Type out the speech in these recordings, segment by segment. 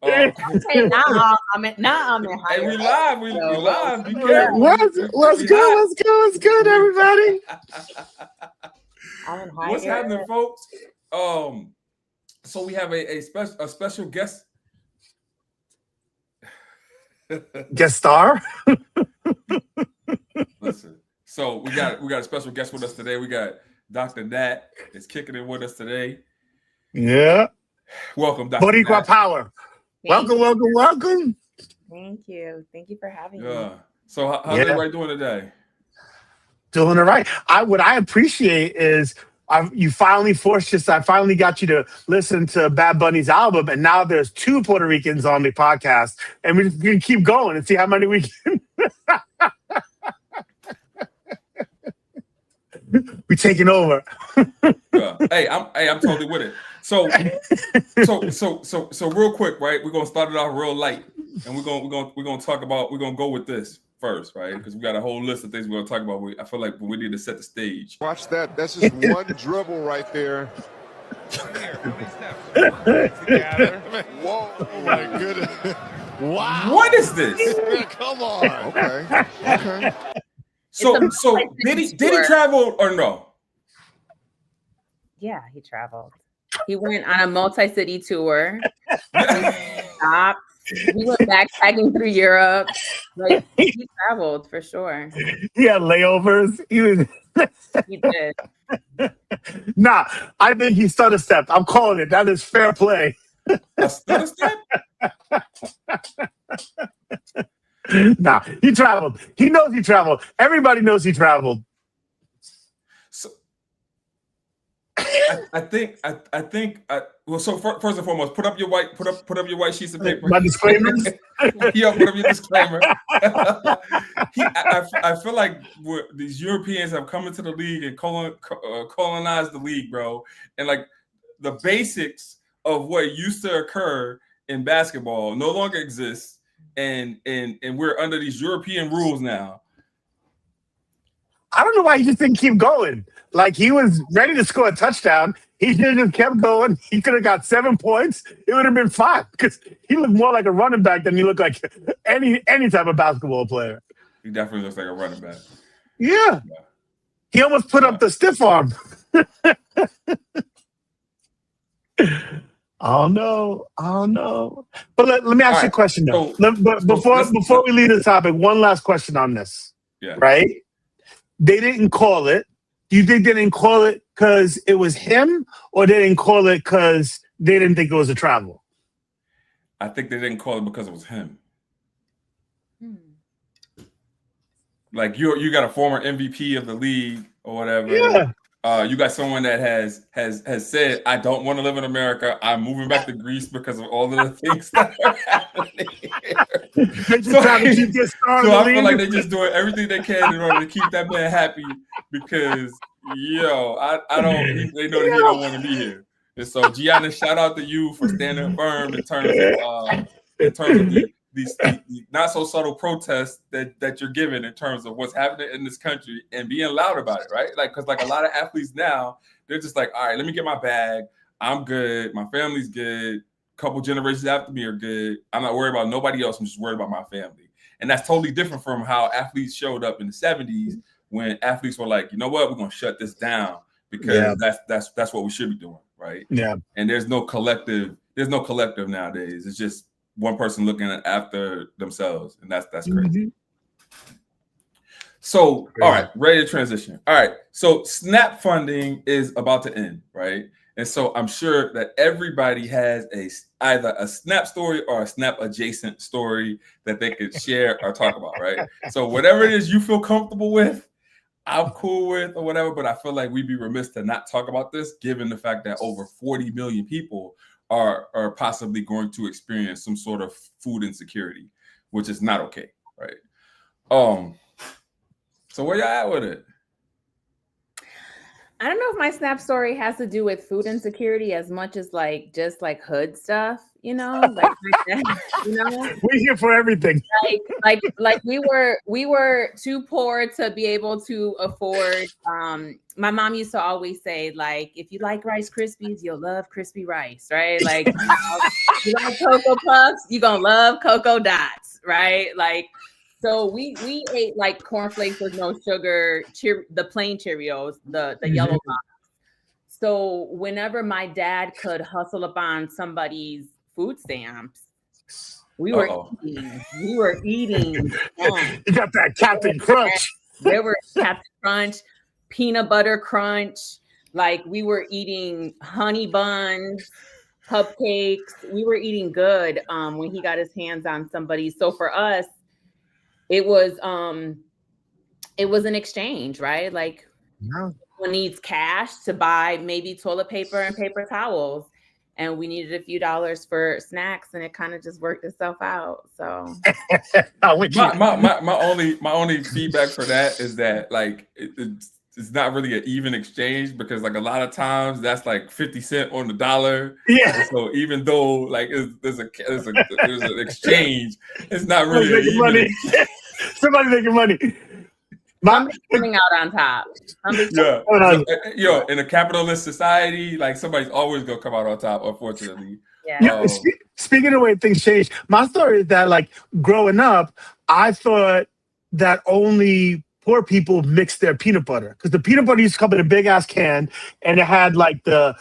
Okay, now I'm in higher. Hey, we live. We live. Be What's careful. what's good? What's good, everybody? I'm in higher. What's happening, folks? So we have a special guest. Guest star. Listen, so we got a special guest with us today. We got Dr. Nat is kicking it with us today. Yeah. Welcome, Dr. Boricua Nat. Power. Welcome. Thank you for having me. Yeah. So how's everybody doing today? Doing it right. What I appreciate is you finally forced us. I finally got you to listen to Bad Bunny's album, and now there's 2 Puerto Ricans on the podcast, and we can keep going and see how many we can. We taking over. Hey, I'm totally with it. So real quick, right? We're gonna start it off real light, and we're gonna talk about. We're gonna go with this first, right? Because we got a whole list of things we're gonna talk about. I feel like we need to set the stage. Watch that. That's just one dribble right there. Whoa! Oh my goodness! Wow! What is this? Come on. Okay. So did he travel or no? Yeah, he traveled. He went on a multi-city tour. He stopped. He went backpacking through Europe. Like, he traveled for sure. He had layovers. He did. Nah, I think he stutter stepped. I'm calling it. That is fair play. A stutter step? Nah, he traveled. He knows he traveled. Everybody knows he traveled. So I think. Well, so first and foremost, put up your white sheets of paper. My disclaimers. Yeah, put up your disclaimer. I feel like these Europeans have come into the league and colonized the league, bro. And like the basics of what used to occur in basketball no longer exists, and we're under these European rules now. I don't know why he just didn't keep going. Like, he was ready to score a touchdown. He should have just kept going. He could have got 7 points. It would have been fine because he looked more like a running back than he looked like any type of basketball player. He definitely looks like a running back. Yeah. He almost put up the stiff arm. Oh no. But let me ask you a question though. Before we leave the topic, one last question on this. Yeah. Right? They didn't call it. Do you think they didn't call it because it was him, or they didn't call it because they didn't think it was a travel? I think they didn't call it because it was him. Like you got a former MVP of the league or whatever. Yeah. You got someone that has said, "I don't want to live in America. I'm moving back to Greece because of all of the things that are happening here." So I feel like they're just doing everything they can in order to keep that man happy because, they know that he don't want to be here. And so, Gianna, shout out to you for standing firm in terms of these not so subtle protests that you're giving in terms of what's happening in this country and being loud about it, right? Like, because like a lot of athletes now, they're just like, all right, let me get my bag. I'm good. My family's good. A couple generations after me are good. I'm not worried about nobody else. I'm just worried about my family. And that's totally different from how athletes showed up in the 70s when athletes were like, you know what, we're going to shut this down because that's what we should be doing, right? Yeah. And there's no collective nowadays. It's just one person looking after themselves, and that's crazy. Mm-hmm. So, all right, ready to transition. All right, so SNAP funding is about to end, right? And so I'm sure that everybody has either a SNAP story or a SNAP adjacent story that they could share or talk about, right? So whatever it is you feel comfortable with, I'm cool with or whatever, but I feel like we'd be remiss to not talk about this given the fact that over 40 million people are possibly going to experience some sort of food insecurity, which is not okay, right? So where y'all at with it? I don't know if my SNAP story has to do with food insecurity as much as like just like hood stuff. you know, like that, you know. We're here for everything. Like we were too poor to be able to afford. My mom used to always say, like, if you like Rice Krispies, you'll love crispy rice, right? Like, you like Cocoa Puffs, you're gonna love Cocoa Dots, right? Like, so we ate like cornflakes with no sugar, the plain Cheerios, the yellow box. So whenever my dad could hustle upon somebody's food stamps, we were eating. We were eating. You got that Captain Crunch. There were Captain Crunch, peanut butter crunch. Like, we were eating honey buns, cupcakes. We were eating good when he got his hands on somebody. So for us, it was an exchange, right? Like, someone needs cash to buy maybe toilet paper and paper towels, and we needed a few dollars for snacks, and it kind of just worked itself out. So my only feedback for that is that, like, it's not really an even exchange, because like a lot of times that's like 50 cents on the dollar. Yeah. And so even though like there's an exchange, it's not really an even money. Somebody making money. Coming out on top. Yeah. So, in a capitalist society, like, somebody's always gonna come out on top, unfortunately. Yeah. Speaking of the way things change, my story is that, like, growing up, I thought that only poor people mixed their peanut butter, because the peanut butter used to come in a big ass can, and it had like the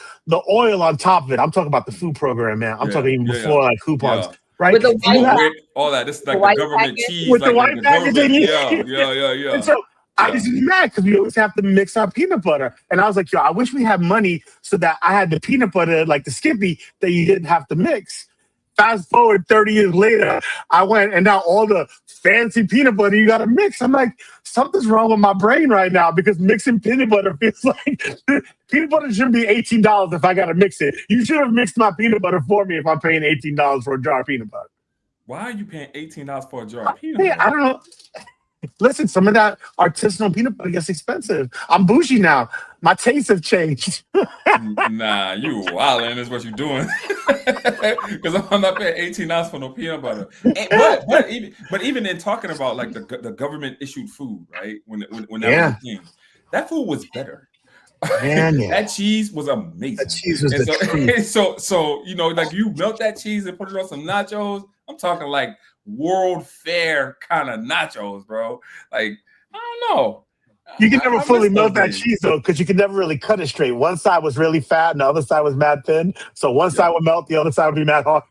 oil on top of it. I'm talking about the food program, man. I'm talking even before like coupons. Right? With the white all that. This is like the government package. cheese. With like, the white packaging. Yeah. And so I used to be mad because we always have to mix our peanut butter. And I was like, yo, I wish we had money so that I had the peanut butter, like the Skippy, that you didn't have to mix. Fast forward 30 years later, I went, and now all the fancy peanut butter you got to mix. I'm like, something's wrong with my brain right now, because mixing peanut butter feels like peanut butter shouldn't be $18 if I got to mix it. You should have mixed my peanut butter for me if I'm paying $18 for a jar of peanut butter. Why are you paying $18 for a jar of peanut butter? Hey, I don't know. Listen, some of that artisanal peanut butter gets expensive. I'm bougie now. My tastes have changed. Nah, you wildin' is what you're doing. Because I'm not paying $18 for no peanut butter. But even in talking about like the government issued food, right? When that was a thing, that food was better. Man, yeah. That cheese was amazing. That cheese was the treat. So you know, like, you melt that cheese and put it on some nachos. I'm talking like World Fair kind of nachos, bro. Like, I don't know. You can never fully melt that cheese, though, because you can never really cut it straight. One side was really fat and the other side was mad thin. So one side would melt, the other side would be mad hard.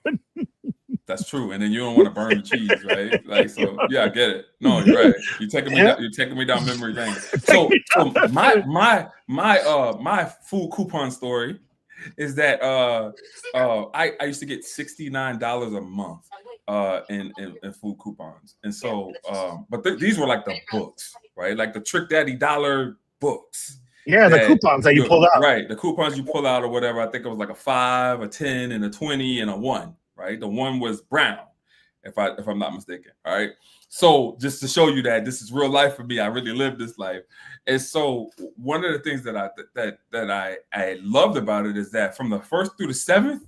That's true. And then you don't want to burn the cheese, right? Like, so yeah, I get it. No, you're right. You're taking me down memory lane. So my food coupon story is that I used to get $69 a month in food coupons. And so but these were like the books, right? Like the Trick Daddy dollar books. Yeah, the coupons that you pull out. Right. The coupons you pull out or whatever. I think it was like a 5, a 10, and a 20, and a 1. Right. The 1 was brown, if I'm not mistaken. All right. So just to show you that this is real life for me, I really lived this life. And so one of the things that I loved about it is that from the 1st through the 7th,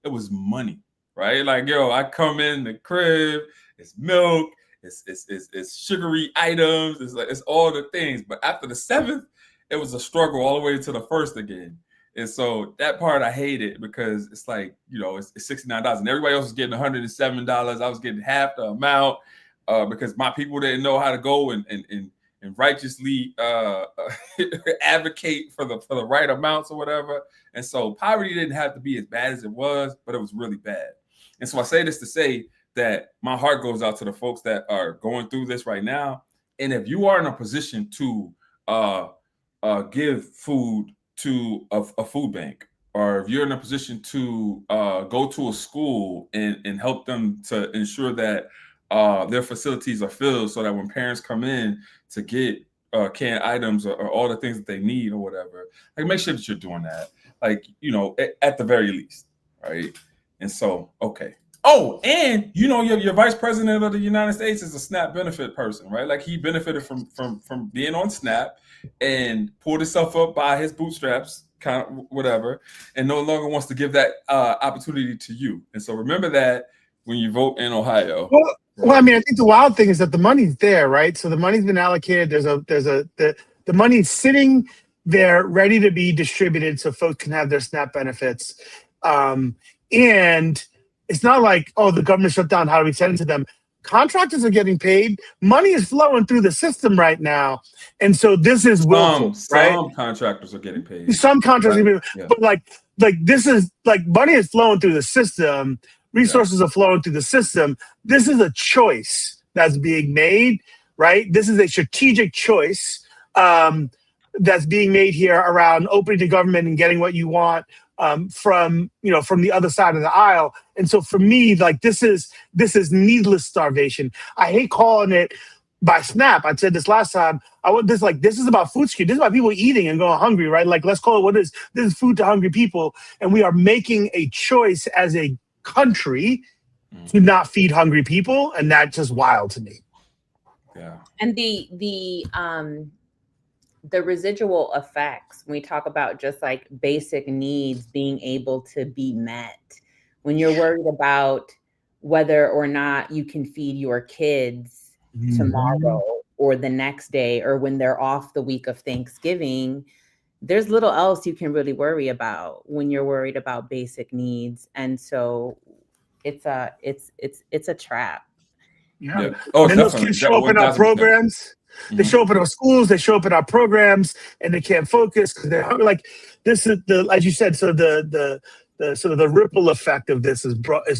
it was money. Right. Like, yo, I come in the crib, it's milk, it's sugary items, it's all the things. But after the 7th, it was a struggle all the way to the 1st again. And so that part I hated, because it's like, you know, it's $69 and everybody else was getting $107. I was getting half the amount because my people didn't know how to go and righteously advocate for the right amounts or whatever. And so poverty didn't have to be as bad as it was, but it was really bad. And so I say this to say that my heart goes out to the folks that are going through this right now. And if you are in a position to give food to a food bank, or if you're in a position to go to a school and help them to ensure that their facilities are filled, so that when parents come in to get canned items or all the things that they need or whatever, like, make sure that you're doing that, like, you know, at the very least, right? And so, okay. Oh, and you know, your vice president of the United States is a SNAP benefit person, right? Like, he benefited from being on SNAP and pulled himself up by his bootstraps, kind of whatever, and no longer wants to give that opportunity to you. And so remember that when you vote in Ohio. Well, I mean, I think the wild thing is that the money's there, right? So the money's been allocated. The money's sitting there ready to be distributed so folks can have their SNAP benefits. And it's not like, oh, the government shut down, how do we send it to them? Contractors are getting paid. Money is flowing through the system right now. And so this is willful, right? Some contractors are getting paid. Some contractors are getting paid. But like this is like money is flowing through the system. Resources are flowing through the system. This is a choice that's being made, right? This is a strategic choice that's being made here around opening the government and getting what you want from the other side of the aisle. And so for me, like this is needless starvation. I hate calling it by SNAP. I said this last time. This is about food security. This is about people eating and going hungry, right? Like let's call it what it is. This is food to hungry people, and we are making a choice as a country to not feed hungry people, and that's just wild to me. Yeah. And the residual effects, when we talk about just like basic needs being able to be met, when you're worried about whether or not you can feed your kids tomorrow or the next day, or when they're off the week of Thanksgiving, there's little else you can really worry about when you're worried about basic needs. And so it's a trap. Yeah. Oh, and those kids show up in our programs. They show up in our schools, they show up in our programs, and they can't focus because they're hungry. Like this is as you said, so the sort of the ripple effect of this is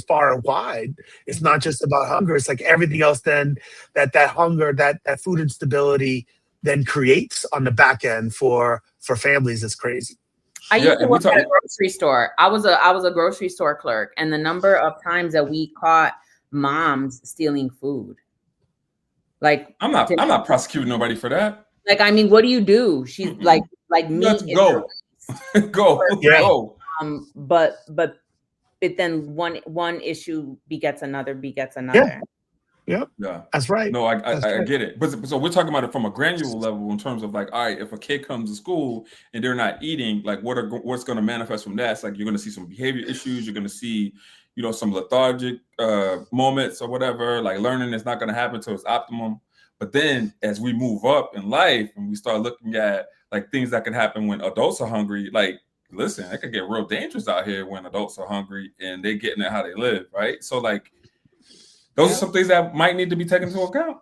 far and wide. It's not just about hunger. It's like everything else then that hunger, that food instability then creates on the back end for families is crazy. I used to work at a grocery store. I was a grocery store clerk, and the number of times that we caught moms stealing food. Like I'm not prosecuting nobody for that. Like, I mean, what do you do? She's like me. Go. Go. But then one issue begets another. Yeah. That's right. No, I get it. But so we're talking about it from a granular level in terms of like, all right, if a kid comes to school and they're not eating, like what's going to manifest from that? It's like you're going to see some behavior issues. You're going to see, some lethargic moments or whatever. Like learning is not going to happen to its optimum. But then as we move up in life and we start looking at like things that can happen when adults are hungry, like listen, it could get real dangerous out here when adults are hungry and they're getting at how they live, right? So like those are some things that might need to be taken into account.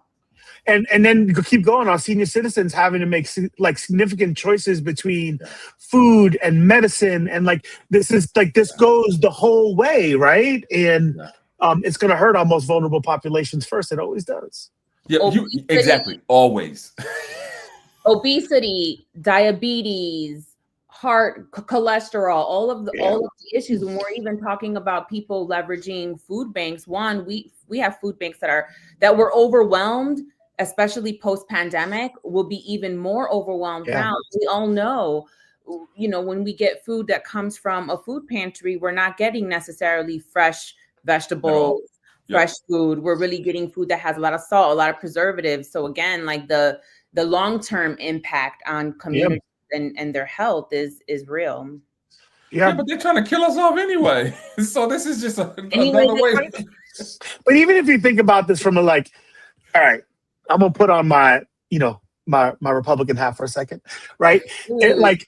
And then you keep going on senior citizens having to make like significant choices between food and medicine. And like, this goes the whole way, right? And it's going to hurt our most vulnerable populations first. It always does. Yeah, exactly. Always. Obesity, diabetes, heart, cholesterol, all of the issues. When we're even talking about people leveraging food banks, we have food banks that were overwhelmed, especially post-pandemic, will be even more overwhelmed now. We all know, when we get food that comes from a food pantry, we're not getting necessarily fresh vegetables, fresh food. We're really getting food that has a lot of salt, a lot of preservatives. So again, like the long-term impact on communities and their health is real. Yeah, but they're trying to kill us off anyway. So this is just another way. But even if you think about this from a like, all right, I'm gonna put on my, my Republican hat for a second, right? Like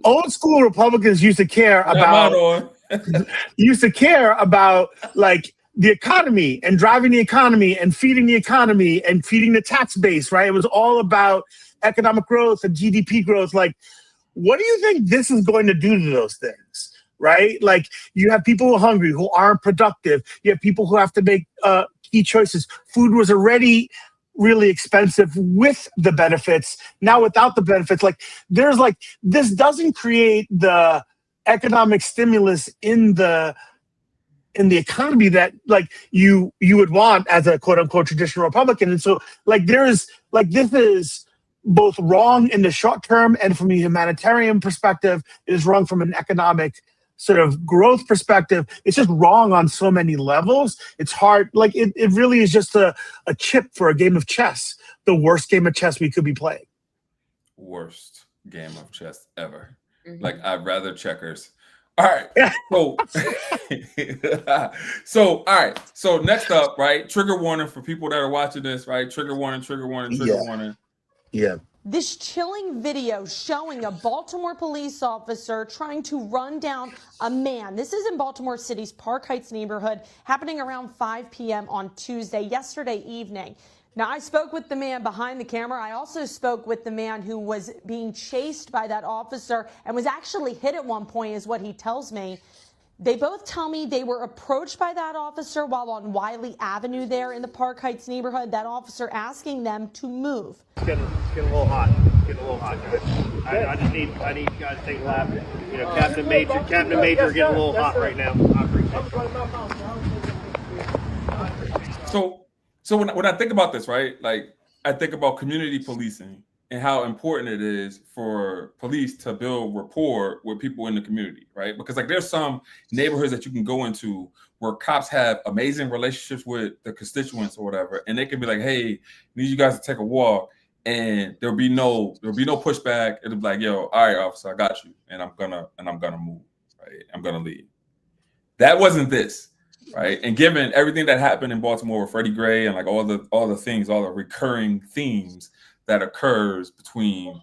old school Republicans used to care about like the economy and driving the economy and feeding the tax base, right? It was all about economic growth and GDP growth. Like, what do you think this is going to do to those things? Right? Like you have people who are hungry, who aren't productive. You have people who have to make key choices. Food was already really expensive with the benefits. Now without the benefits, like there's like, this doesn't create the economic stimulus in the economy that like you would want as a quote unquote traditional Republican. And so like this is both wrong in the short term and from a humanitarian perspective. It is wrong from an economic sort of growth perspective. It's just wrong on so many levels. It's hard. Like it really is just a chip for a game of chess. The worst game of chess we could be playing. Worst game of chess ever. Like, I'd rather checkers. All right. So, all right. So next up, right? Trigger warning for people that are watching this, right? Trigger warning, trigger warning, trigger warning. Yeah. This chilling video showing a Baltimore police officer trying to run down a man. This is in Baltimore City's Park Heights neighborhood, happening around 5 p.m. on Tuesday, yesterday evening. Now, I spoke with the man behind the camera. I also spoke with the man who was being chased by that officer and was actually hit at one point, is what he tells me. They both tell me they were approached by that officer while on Wiley Avenue there in the Park Heights neighborhood, that officer asking them to move. It's getting a little hot. Guys. I need you guys to take a lap. You know, Captain Major getting a little hot right now. I appreciate it. So when I think about this, right, like I think about community policing and how important it is for police to build rapport with people in the community, right? Because like there's some neighborhoods that you can go into where cops have amazing relationships with the constituents or whatever, and they can be like, "Hey, I need you guys to take a walk," and there'll be no pushback. It'll be like, "Yo, all right, officer, I got you," and I'm gonna move, right? I'm gonna leave. That wasn't this. Right. And given everything that happened in Baltimore with Freddie Gray and like all the things, all the recurring themes that occurs between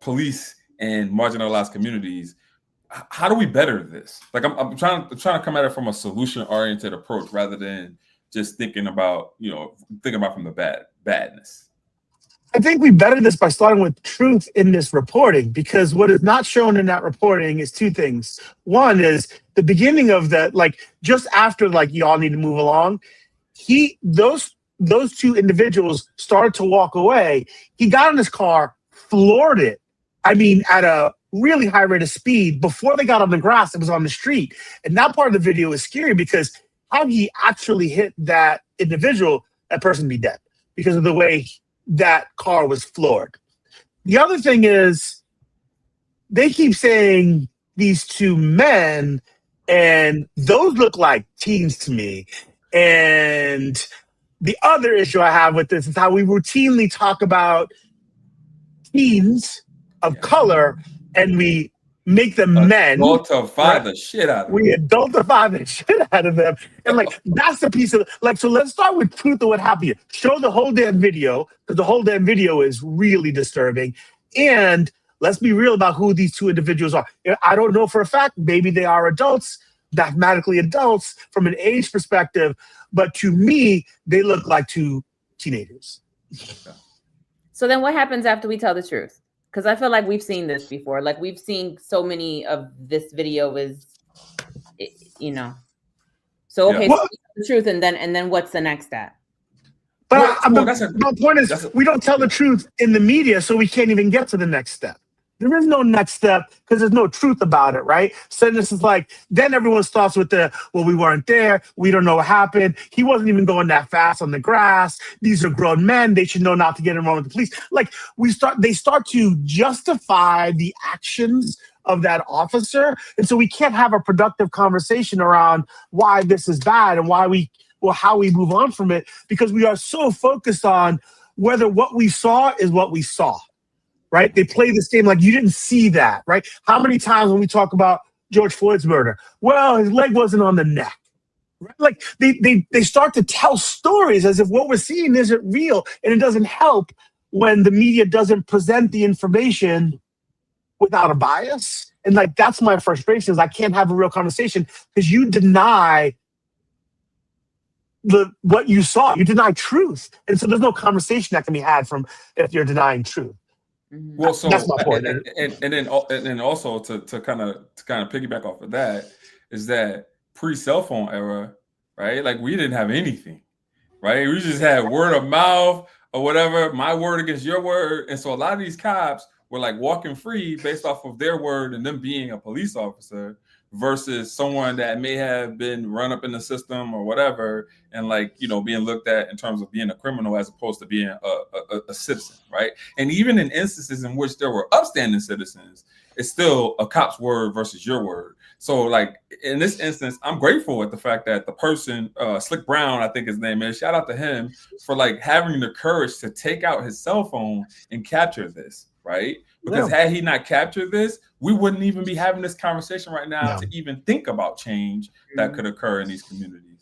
police and marginalized communities, how do we better this? Like I'm trying to come at it from a solution-oriented approach rather than just thinking about from the badness. I think we better this by starting with truth in this reporting, because what is not shown in that reporting is two things. One is the beginning of the, like, just after, like, y'all need to move along, those two individuals started to walk away. He got in his car, floored it. I mean, at a really high rate of speed. Before they got on the grass, it was on the street. And that part of the video is scary because had he actually hit that individual, that person would be dead because of the way that car was floored. The other thing is they keep saying these two men, and those look like teens to me. And the other issue I have with this is how we routinely talk about teens of color and we make them men. Adultify the shit out of them. We adultify the shit out of them. And like, that's the piece of, like, so let's start with truth of what happened here. Show the whole damn video, because the whole damn video is really disturbing. And let's be real about who these two individuals are. I don't know for a fact, maybe they are adults, mathematically adults from an age perspective, but to me, they look like two teenagers. So then what happens after we tell the truth? Because I feel like we've seen this before. Like, we've seen so many of this video is, So, okay, so the truth, and then what's the next step? But my point is, we don't tell the truth in the media, so we can't even get to the next step. There is no next step because there's no truth about it, right? So this is like, then everyone starts with we weren't there. We don't know what happened. He wasn't even going that fast on the grass. These are grown men. They should know not to get involved with the police. Like, they start to justify the actions of that officer. And so we can't have a productive conversation around why this is bad and how we move on from it, because we are so focused on whether what we saw is what we saw. Right? They play this game like you didn't see that, right? How many times when we talk about George Floyd's murder, well, his leg wasn't on the neck. Right? Like they start to tell stories as if what we're seeing isn't real, and it doesn't help when the media doesn't present the information without a bias. And like, that's my frustration, is I can't have a real conversation because you deny what you saw. You deny truth. And so there's no conversation that can be had from if you're denying truth. Well, so that's my point. And then also to kind of piggyback off of that is that pre-cell phone era, right? Like, we didn't have anything, right? We just had word of mouth or whatever, my word against your word. And so a lot of these cops were like walking free based off of their word and them being a police officer versus someone that may have been run up in the system or whatever, and like, being looked at in terms of being a criminal as opposed to being a citizen, right? And even in instances in which there were upstanding citizens, it's still a cop's word versus your word. So like, in this instance, I'm grateful at the fact that the person, Slick Brown, I think his name is, shout out to him for like having the courage to take out his cell phone and capture this, right? Because had he not captured this, we wouldn't even be having this conversation right now to even think about change that could occur in these communities.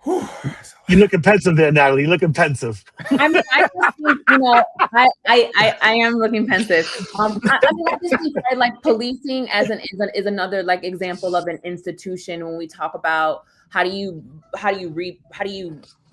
You're looking pensive there, Natalie. You're looking pensive. I mean, I just think, you know, I am looking pensive. I mean, I just think, right, like policing is another like example of an institution. When we talk about how do you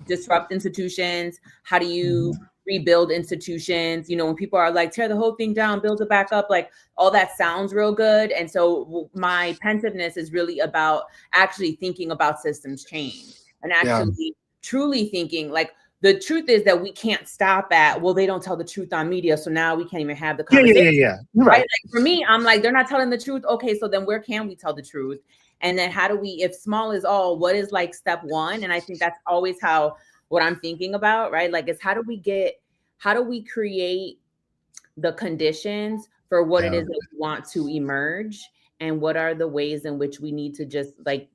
disrupt institutions, how do you rebuild institutions? You know, when people are like, tear the whole thing down, build it back up, like all that sounds real good. And so my pensiveness is really about actually thinking about systems change and actually truly thinking, like, the truth is that we can't stop at, well, they don't tell the truth on media, so now we can't even have the conversation. You're right. Like, for me, I'm like, they're not telling the truth. Okay, so then where can we tell the truth? And then how do we, if small is all, what is like step one? And I think that's always what I'm thinking about, right? Like, it's how do we create the conditions for what it is that we want to emerge, and what are the ways in which we need to just like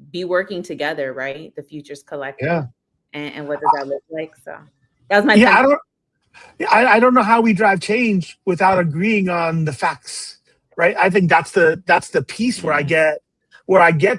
be working together, right? The future's collective. And what does that look like? So that was my I don't know how we drive change without agreeing on the facts, right? I think that's the piece where I get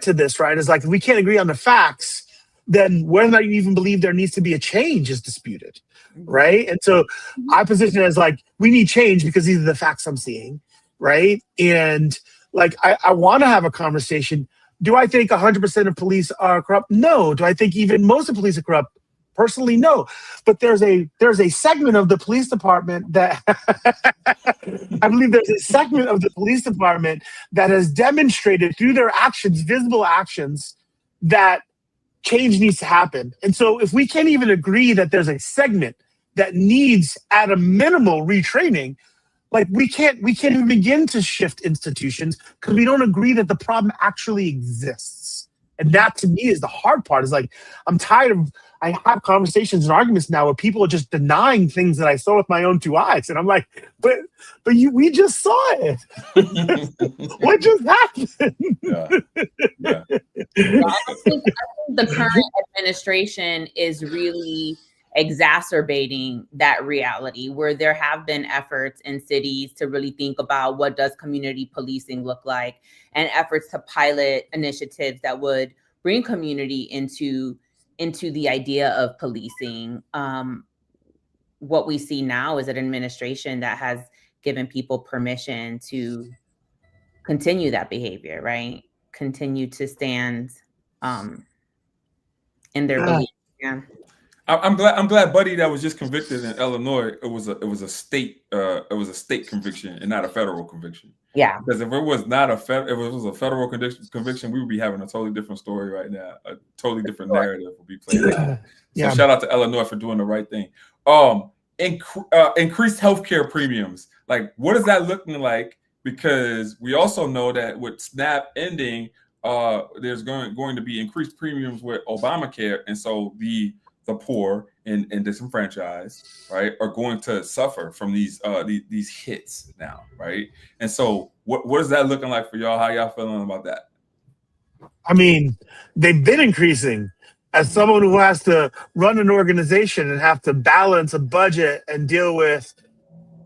to this, right? Is like, if we can't agree on the facts, then whether or not you even believe there needs to be a change is disputed, right? And so I position it as like, we need change because these are the facts I'm seeing, right? And like, I want to have a conversation. Do I think 100% of police are corrupt? No. Do I think even most of police are corrupt? Personally, no. But there's a segment of the police department that I believe there's a segment of the police department that has demonstrated through their actions, visible actions, that change needs to happen. And so if we can't even agree that there's a segment that needs, at a minimal, retraining, like we can't even begin to shift institutions because we don't agree that the problem actually exists. And that to me is the hard part. Is like, I have conversations and arguments now where people are just denying things that I saw with my own two eyes. And I'm like, but we just saw it. What just happened? I think the current administration is really exacerbating that reality, where there have been efforts in cities to really think about what does community policing look like, and efforts to pilot initiatives that would bring community into the idea of policing. What we see now is an administration that has given people permission to continue that behavior, right? Continue to stand in their beliefs. Yeah. I'm glad Buddy that was just convicted in Illinois. It was a state conviction and not a federal conviction. Yeah. Because if it was not a federal conviction, we would be having a totally different story right now. A totally different narrative would be played out. So shout out to Illinois for doing the right thing. Increased healthcare premiums. Like, what is that looking like? Because we also know that with SNAP ending, there's going to be increased premiums with Obamacare, and so the poor and disenfranchised, right, are going to suffer from these hits now, right? And so what is that looking like for y'all? How y'all feeling about that? I mean, they've been increasing. As someone who has to run an organization and have to balance a budget and deal with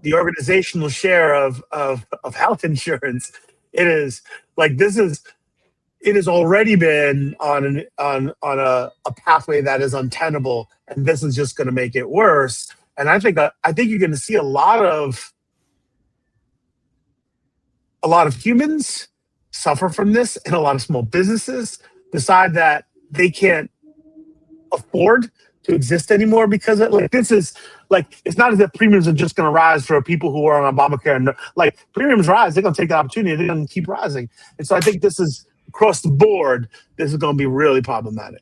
the organizational share of health insurance, it is like, it has already been on a pathway that is untenable, and this is just going to make it worse. And I think you're going to see a lot of humans suffer from this, and a lot of small businesses decide that they can't afford to exist anymore because this is like, it's not as if premiums are just going to rise for people who are on Obamacare. And like, premiums rise, they're going to take the opportunity, they're going to keep rising. And so I think this is, across the board, this is going to be really problematic.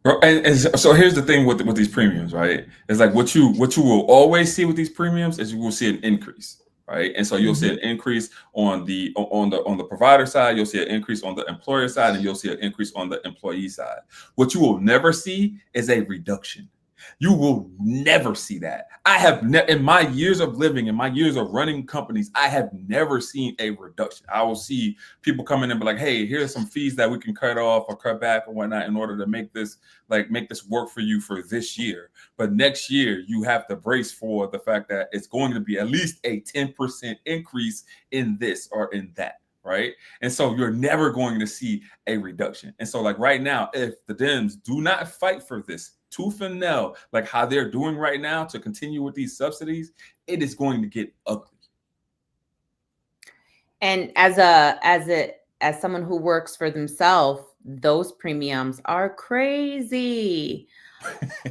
And so here's the thing with these premiums, right? It's like what you will always see with these premiums is you will see an increase, right? And so you'll see an increase on the provider side, you'll see an increase on the employer side, and you'll see an increase on the employee side. What you will never see is a reduction. You will never see that. I have in my years of living, in my years of running companies, I have never seen a reduction. I will see people come in and be like, hey, here's some fees that we can cut off or cut back or whatnot in order to make this work for you for this year. But next year, you have to brace for the fact that it's going to be at least a 10% increase in this or in that. Right. And so you're never going to see a reduction. And so like right now, if the Dems do not fight for this tooth and nail, like how they're doing right now to continue with these subsidies, it is going to get ugly. And as someone who works for themselves, those premiums are crazy.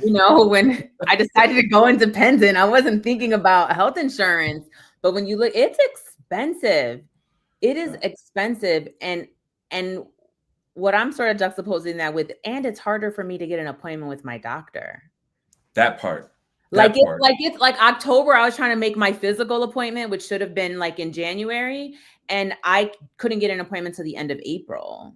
You know, when I decided to go independent, I wasn't thinking about health insurance, but when you look, it's expensive. It is expensive. And what I'm sort of juxtaposing that with, and it's harder for me to get an appointment with my doctor. That part. It's like October, I was trying to make my physical appointment, which should have been like in January, and I couldn't get an appointment till the end of April.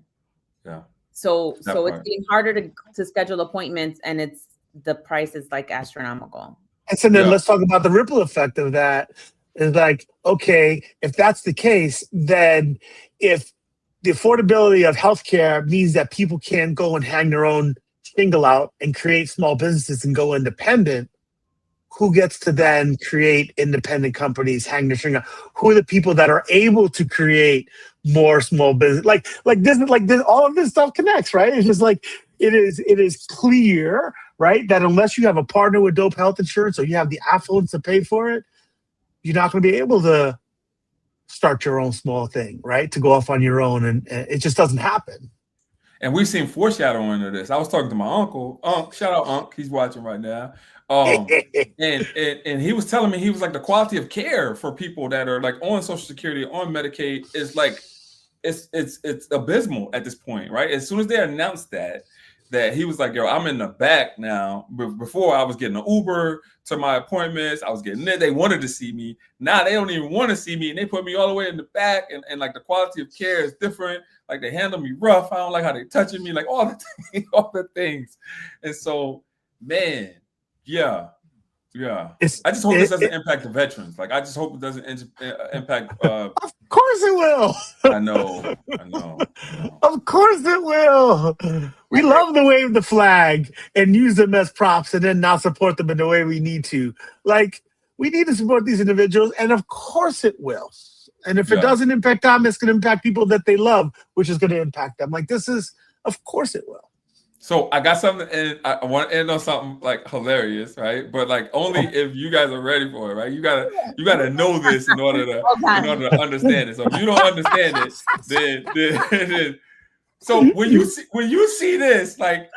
Yeah. So it's getting harder to schedule appointments, and the price is like astronomical. And so then let's talk about the ripple effect of that. Is like, okay, if that's the case, then if the affordability of healthcare means that people can't go and hang their own shingle out and create small businesses and go independent, who gets to then create independent companies, hang their shingle? Who are the people that are able to create more small business? Like this, all of this stuff connects, right? It's just like it is clear, right, that unless you have a partner with dope health insurance or you have the affluence to pay for it, you're not going to be able to start your own small thing, right? To go off on your own, and it just doesn't happen. And we've seen foreshadowing of this. I was talking to my uncle. Shout out Unc. He's watching right now. And he was telling me, he was like, the quality of care for people that are like on Social Security, on Medicaid is like, it's abysmal at this point, right? As soon as they announced that he was like, yo, I'm in the back now. Before I was getting an Uber to my appointments. I was getting there. They wanted to see me. Now they don't even want to see me. And they put me all the way in the back. And like the quality of care is different. Like they handle me rough. I don't like how they touching me. Like all the things. And so, man, yeah. I just hope this doesn't impact the veterans. Like I just hope it doesn't impact. Of course it will. I know. Of course it will. We love to wave the flag and use them as props and then not support them in the way we need to. Like we need to support these individuals, and of course it will. And if it doesn't impact them, it's going to impact people that they love, which is going to impact them. Like of course it will. So I got something, and I want to end on something like hilarious, right? But like only if you guys are ready for it, right? You gotta know this in order to understand it. So if you don't understand it, then so when you see this, like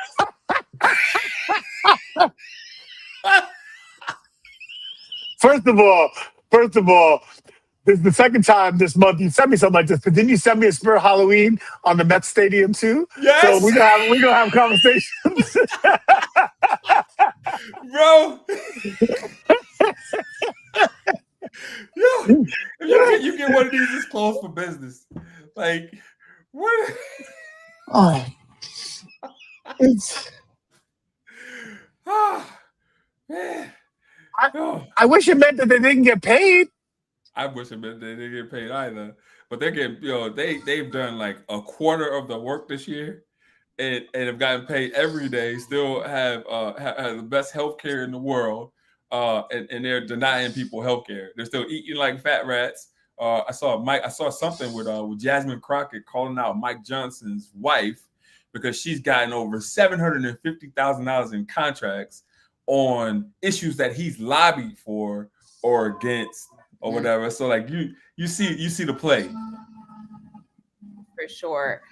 first of all, this is the second time this month you sent me something like this, but didn't you send me a Spur Halloween on the Mets Stadium too? Yes. So we're gonna have conversations. Bro. Yo, if you get one of these, it's closed for business. Like, what? Oh, it's. Man. I wish it meant that they didn't get paid. I wish it meant they didn't get paid either. But they're getting, they've done like a quarter of the work this year and have gotten paid every day, still have the best healthcare in the world. And they're denying people healthcare. They're still eating like fat rats. I saw something with Jasmine Crockett calling out Mike Johnson's wife because she's gotten over $750,000 in contracts on issues that he's lobbied for or against or whatever. So like you see the play. For sure.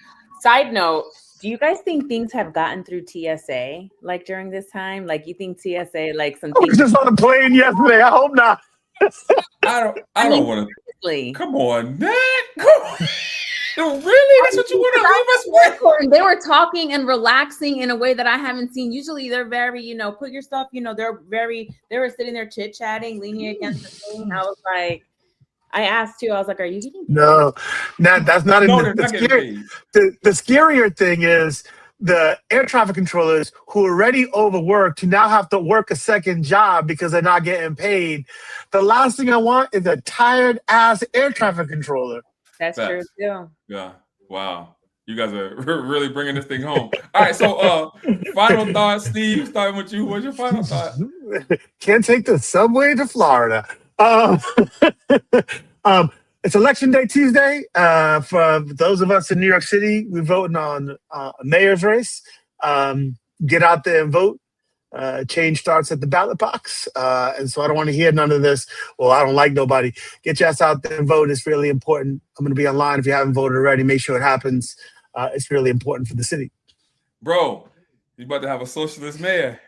Side note, do you guys think things have gotten through TSA like during this time? Like you think TSA like some things? I was just on a plane yesterday. I hope not. I don't want to. Come on, man. Come on. Really? That's what you want to leave us with? They were talking and relaxing in a way that I haven't seen. Usually they're very, put your stuff, they were sitting there chit-chatting, leaning against the thing. I was like, I asked too, I was like, are you getting paid? No, that's not. The scarier thing is the air traffic controllers who are already overworked to now have to work a second job because they're not getting paid. The last thing I want is a tired ass air traffic controller. That's true too. Yeah. Wow. You guys are really bringing this thing home. All right. So, final thoughts, Steve. Starting with you. What's your final thought? Can't take the subway to Florida. It's Election Day Tuesday. For those of us in New York City, we're voting on a mayor's race. Get out there and vote. Change starts at the ballot box. And so I don't want to hear none of this. Well, I don't like nobody. Get your ass out there and vote. It's really important. I'm going to be online. If you haven't voted already, make sure it happens. It's really important for the city. Bro, you about to have a socialist mayor.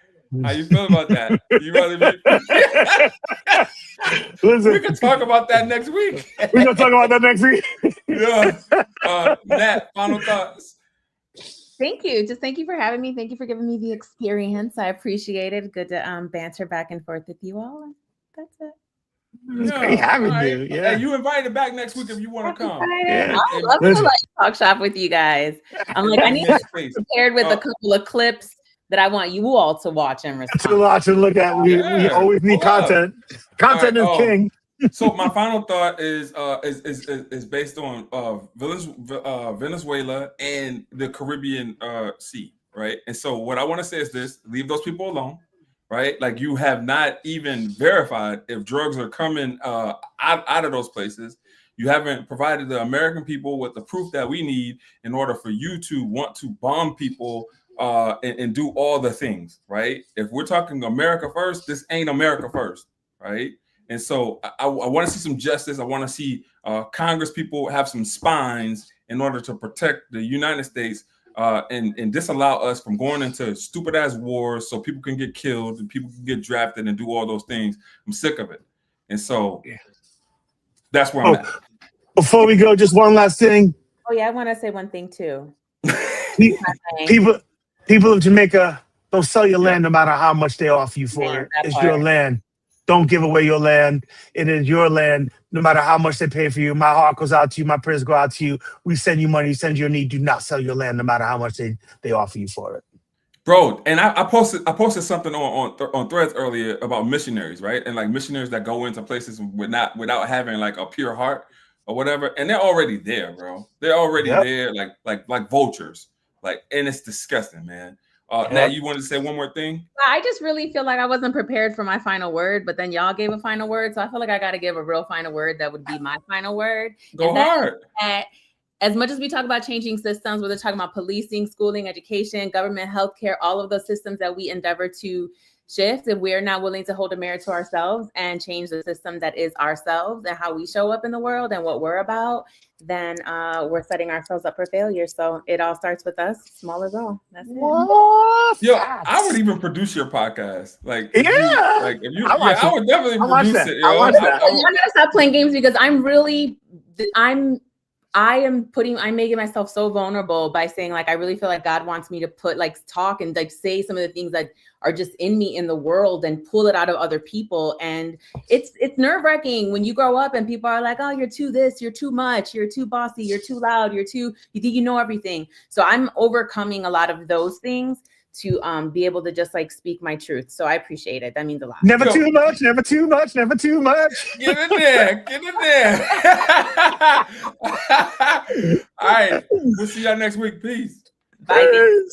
How you feel about that? You rather be... Listen, we can talk about that next week. We're going to talk about that next week. Yeah. Nat, final thoughts. Thank you. Just thank you for having me. Thank you for giving me the experience. I appreciate it. Good to banter back and forth with you all. That's it. It's great having you. Yeah. Hey, you invited back next week if you want to come. Yeah. I love to talk shop with you guys. I'm like, I need to be prepared with a couple of clips that I want you all to watch and respond. To watch and look at. We always need content. Content is king. So my final thought is based on Venezuela and the Caribbean Sea, right? And so what I want to say is this: leave those people alone, right? Like, you have not even verified if drugs are coming out of those places. You haven't provided the American people with the proof that we need in order for you to want to bomb people and do all the things, right? If we're talking America first, this ain't America first, right? And so I want to see some justice. I want to see Congress people have some spines in order to protect the United States and disallow us from going into stupid ass wars so people can get killed and people can get drafted and do all those things. I'm sick of it. And so that's where I'm at. Before we go, just one last thing. Oh yeah, I want to say one thing too. People of Jamaica, don't sell your land no matter how much they offer you for it. It's your land. Don't give away your land. It is your land, no matter how much they pay for you. My heart goes out to you. My prayers go out to you. We send you money. Send you a need. Do not sell your land, no matter how much they offer you for it. Bro, and I posted something on Threads earlier about missionaries, right? And like missionaries that go into places without having like a pure heart or whatever, and they're already there, bro. They're already there, like vultures, like, and it's disgusting, man. Nat, you wanted to say one more thing? I just really feel like I wasn't prepared for my final word, but then y'all gave a final word, so I feel like I got to give a real final word that would be my final word. Go hard. As much as we talk about changing systems, whether talking about policing, schooling, education, government, healthcare, all of those systems that we endeavor to shift, if we're not willing to hold a mirror to ourselves and change the system that is ourselves and how we show up in the world and what we're about, then we're setting ourselves up for failure. So it all starts with us, small as all. That's it. Yo, I would even produce your podcast. Like, I would definitely produce it. I gotta stop playing games because I'm making myself so vulnerable by saying, like, I really feel like God wants me to talk and like say some of the things that are just in me in the world and pull it out of other people. And it's nerve-wracking when you grow up and people are like, oh, you're too this, you're too much, you're too bossy, you're too loud, you think you know everything. So I'm overcoming a lot of those things to be able to just like speak my truth. So I appreciate it. That means a lot. Never too much, never too much, never too much. Get in there. All right. We'll see y'all next week. Peace. Bye.